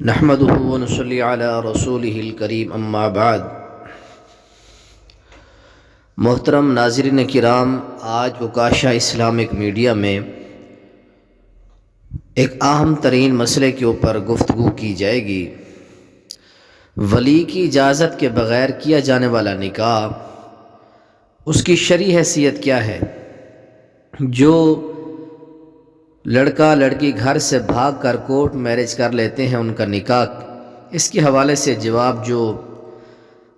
نحمدہ ونصلی علی رسولہ الکریم اما بعد۔ محترم ناظرین کرام، آج وکاشا اسلامک میڈیا میں ایک اہم ترین مسئلے کے اوپر گفتگو کی جائے گی۔ ولی کی اجازت کے بغیر کیا جانے والا نکاح، اس کی شرعی حیثیت کیا ہے؟ جو لڑکا لڑکی گھر سے بھاگ کر کورٹ میرج کر لیتے ہیں ان کا نکاح، اس کے حوالے سے جواب جو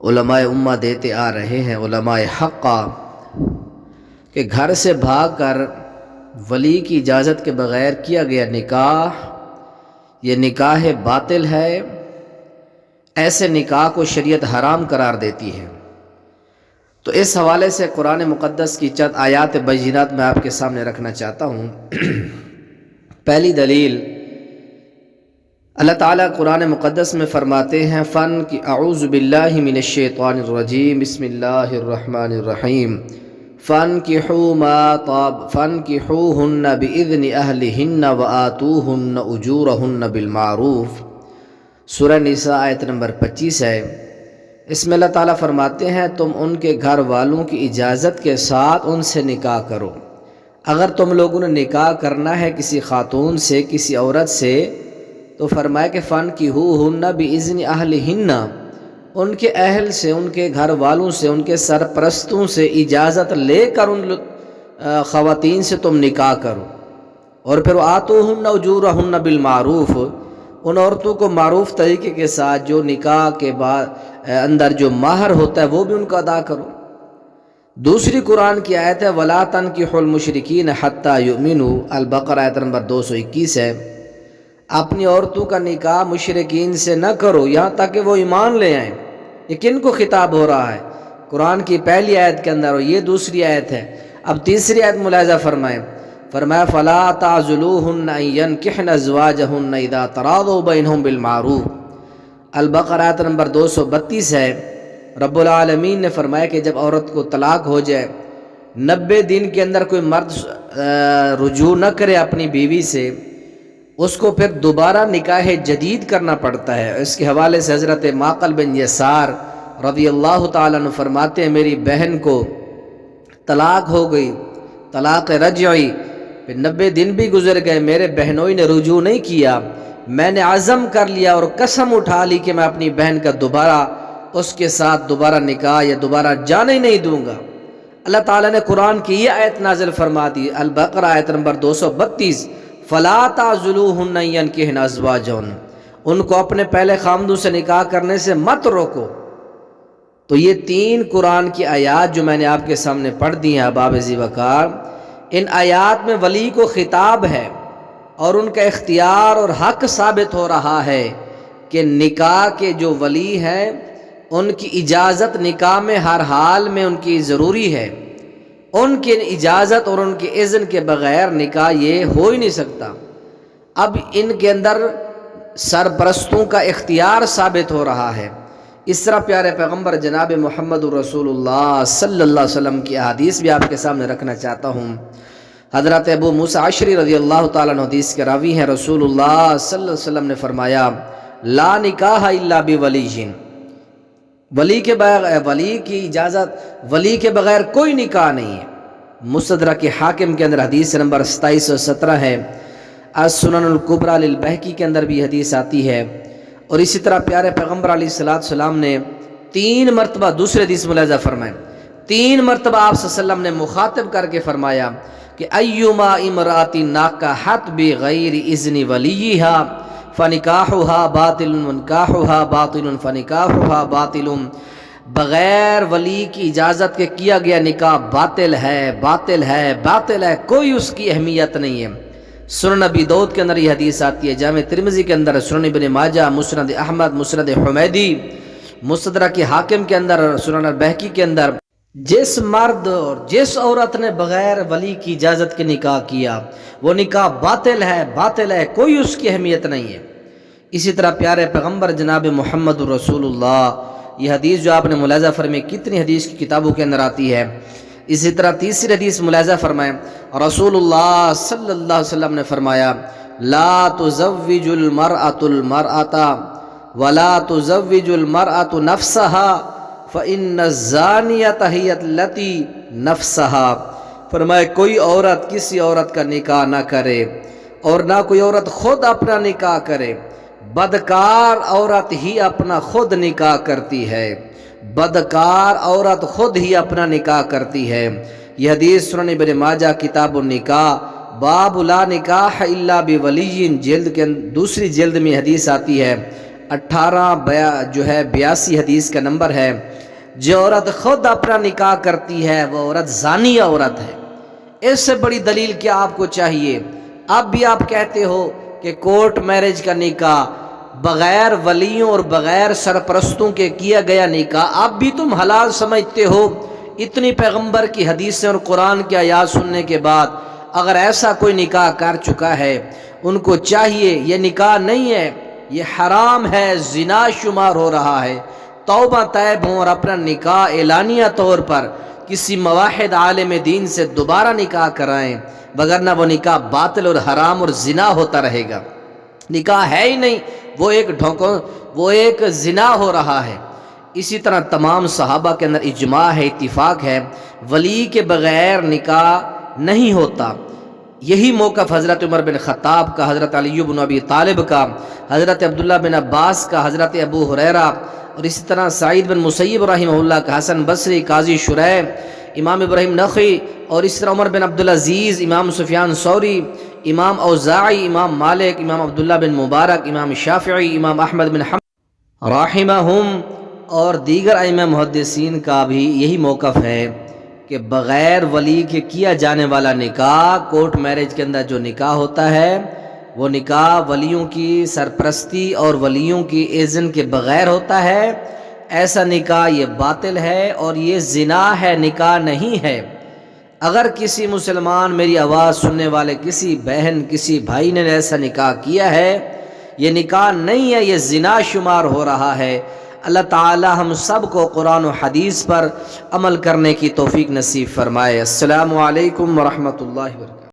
علماء امہ دیتے آ رہے ہیں، علماء حقہ، کہ گھر سے بھاگ کر ولی کی اجازت کے بغیر کیا گیا نکاح، یہ نکاح باطل ہے، ایسے نکاح کو شریعت حرام قرار دیتی ہے۔ تو اس حوالے سے قرآن مقدس کی چند آیات بینات میں آپ کے سامنے رکھنا چاہتا ہوں۔ پہلی دلیل، اللہ تعالیٰ قرآن مقدس میں فرماتے ہیں اعوذ باللہ من الشیطان الرجیم، بسم اللہ الرحمن الرحیم، فانکحوہن بإذن اہلہن وآتوہن اجورہن بالمعروف۔ سورہ نساء آیت نمبر 25 ہے۔ اس میں اللہ تعالیٰ فرماتے ہیں تم ان کے گھر والوں کی اجازت کے ساتھ ان سے نکاح کرو۔ اگر تم لوگوں نے نکاح کرنا ہے کسی خاتون سے، کسی عورت سے، تو فرمایا کہ فانکحوہن بإذن اہلہن، ان کے اہل سے، ان کے گھر والوں سے، ان کے سرپرستوں سے اجازت لے کر ان خواتین سے تم نکاح کرو۔ اور پھر آتوہن اجورہن بالمعروف، ان عورتوں کو معروف طریقے کے ساتھ جو نکاح کے بعد اندر جو مہر ہوتا ہے وہ بھی ان کو ادا کرو۔ دوسری قرآن کی آیت ہے وَلَا تَنْكِحُوا الْمُشْرِكِينَ حَتَّى يُؤْمِنُوا، البقرہ آیت نمبر 221 ہے۔ اپنی عورتوں کا نکاح مشرکین سے نہ کرو یہاں تک کہ وہ ایمان لے آئیں۔ یہ کن کو خطاب ہو رہا ہے؟ قرآن کی پہلی آیت کے اندر، اور یہ دوسری آیت ہے۔ اب تیسری آیت ملاحظہ فرمائیں، فرمایا فَلَا تَعْزُلُوهُنَّ أَن يَنْكِحْنَ أَزْوَاجَهُنَّ إِذَا تَرَاضَوْا بَيْنَهُم بِالْمَعْرُوفِ، البقرہ آیت نمبر 232 ہے۔ رب العالمین نے فرمایا کہ جب عورت کو طلاق ہو جائے، 90 دن کے اندر کوئی مرد رجوع نہ کرے اپنی بیوی سے، اس کو پھر دوبارہ نکاح جدید کرنا پڑتا ہے۔ اس کے حوالے سے حضرت معقل بن یسار رضی اللہ تعالیٰ عنہ فرماتے ہیں میری بہن کو طلاق ہو گئی، طلاق رجعی، پھر 90 دن بھی گزر گئے، میرے بہنوئی نے رجوع نہیں کیا، میں نے عزم کر لیا اور قسم اٹھا لی کہ میں اپنی بہن کا دوبارہ اس کے ساتھ دوبارہ نکاح یا دوبارہ جانے ہی نہیں دوں گا۔ اللہ تعالیٰ نے قرآن کی یہ آیت نازل فرما دی، البقرہ آیت نمبر 232، فَلَا تَعْزُلُوهُنَّ أَن يَنْكِحْنَ أَزْوَاجَهُنَّ، ان کو اپنے پہلے خامدوں سے نکاح کرنے سے مت روکو۔ تو یہ تین قرآن کی آیات جو میں نے آپ کے سامنے پڑھ دی ہیں احباب ذی وقار، ان آیات میں ولی کو خطاب ہے اور ان کا اختیار اور حق ثابت ہو رہا ہے کہ نکاح کے جو ولی ہیں ان کی اجازت نکاح میں ہر حال میں ان کی ضروری ہے۔ ان کی اجازت اور ان کے اذن کے بغیر نکاح یہ ہو ہی نہیں سکتا۔ اب ان کے اندر سرپرستوں کا اختیار ثابت ہو رہا ہے۔ اس طرح پیارے پیغمبر جناب محمد رسول اللہ صلی اللہ علیہ وسلم کی احادیث بھی آپ کے سامنے رکھنا چاہتا ہوں۔ حضرت ابو موسیٰ اشعری رضی اللہ تعالیٰ عنہ حدیث کے راوی ہیں، رسول اللہ صلی اللہ علیہ وسلم نے فرمایا لا نکاح الا بولی، ولی کی اجازت، ولی کے بغیر کوئی نکاح نہیں ہے۔ مستدرک حاکم کے اندر حدیث نمبر 2717 ہے، السنن الکبریٰ للبہقی کے اندر بھی حدیث آتی ہے۔ اور اسی طرح پیارے پیغمبر علیہ السلام نے 3 مرتبہ دوسرے حدیث ملاحظہ فرمائیں، 3 مرتبہ آپ صلی اللہ علیہ وسلم نے مخاطب کر کے فرمایا کہ ایما امرأۃ نکحت بغیر اذن ولیہا فنکاحها باطل ونکاحها باطل فنکاحها باطل، بغیر ولی کی اجازت کے کیا گیا نکاح باطل ہے، باطل ہے، باطل ہے، کوئی اس کی اہمیت نہیں ہے۔ سنن ابی داؤد کے اندر یہ حدیث آتی ہے، جامع ترمذی کے اندر، سنن ابن ماجہ، مسند احمد، مسند حمیدی، مستدرک حاکم کے اندر، سنن البہقی کے اندر، جس مرد اور جس عورت نے بغیر ولی کی اجازت کے نکاح کیا وہ نکاح باطل ہے، باطل ہے، کوئی اس کی اہمیت نہیں ہے۔ اسی طرح پیارے پیغمبر جناب محمد رسول اللہ، یہ حدیث جو آپ نے ملاحظہ فرمائی کتنی حدیث کی کتابوں کے اندر آتی ہے۔ اسی طرح تیسری حدیث ملاحظہ فرمائیں، رسول اللہ صلی اللہ علیہ وسلم نے فرمایا لا تزوج المرأة المرأة ولا تزوج المرأة نفسها فإن الزانية هي التي نفسها، فرمائے کوئی عورت کسی عورت کا نکاح نہ کرے اور نہ کوئی عورت خود اپنا نکاح کرے، بدکار عورت ہی اپنا خود نکاح کرتی ہے، بدکار عورت خود ہی اپنا نکاح کرتی ہے۔ یہ حدیث سنن ابن ماجہ کتاب النکاح باب لا نکاح الا بولی جلد کے دوسری جلد میں حدیث آتی ہے، 82 حدیث کا نمبر ہے۔ جو عورت خود اپنا نکاح کرتی ہے وہ عورت زانی عورت ہے۔ اس سے بڑی دلیل کیا آپ کو چاہیے؟ اب بھی آپ کہتے ہو کہ کورٹ میرج کا نکاح بغیر ولیوں اور بغیر سرپرستوں کے کیا گیا نکاح اب بھی تم حلال سمجھتے ہو؟ اتنی پیغمبر کی حدیثیں اور قرآن کی آیات سننے کے بعد اگر ایسا کوئی نکاح کر چکا ہے، ان کو چاہیے، یہ نکاح نہیں ہے، یہ حرام ہے، زنا شمار ہو رہا ہے، توبہ طیب ہوں اور اپنا نکاح اعلانیہ طور پر کسی موحد عالم دین سے دوبارہ نکاح کرائیں، وگرنہ وہ نکاح باطل اور حرام اور زنا ہوتا رہے گا۔ نکاح ہے ہی نہیں، وہ ایک زنا ہو رہا ہے۔ اسی طرح تمام صحابہ کے اندر اجماع ہے، اتفاق ہے، ولی کے بغیر نکاح نہیں ہوتا۔ یہی موقف حضرت عمر بن خطاب کا، حضرت علی بن ابی طالب کا، حضرت عبداللہ بن عباس کا، حضرت ابو ہریرہ، اور اسی طرح سعید بن مسیب رحمہ اللہ کا، حسن بصری، قاضی شریح، امام ابراہیم نخعی، اور اسی طرح عمر بن عبدالعزیز، امام سفیان ثوری، امام اوزاعی، امام مالک، امام عبداللہ بن مبارک، امام شافعی، امام احمد بن حنبل رحمہم اور دیگر ائمہ محدثین کا بھی یہی موقف ہے کہ بغیر ولی کے کیا جانے والا نکاح، کورٹ میرج کے اندر جو نکاح ہوتا ہے وہ نکاح ولیوں کی سرپرستی اور ولیوں کی اذن کے بغیر ہوتا ہے۔ ایسا نکاح یہ باطل ہے اور یہ زنا ہے، نکاح نہیں ہے۔ اگر کسی مسلمان، میری آواز سننے والے کسی بہن، کسی بھائی نے ایسا نکاح کیا ہے، یہ نکاح نہیں ہے، یہ زنا شمار ہو رہا ہے۔ اللہ تعالی ہم سب کو قرآن و حدیث پر عمل کرنے کی توفیق نصیب فرمائے۔ السلام علیکم ورحمۃ اللہ وبرکاتہ۔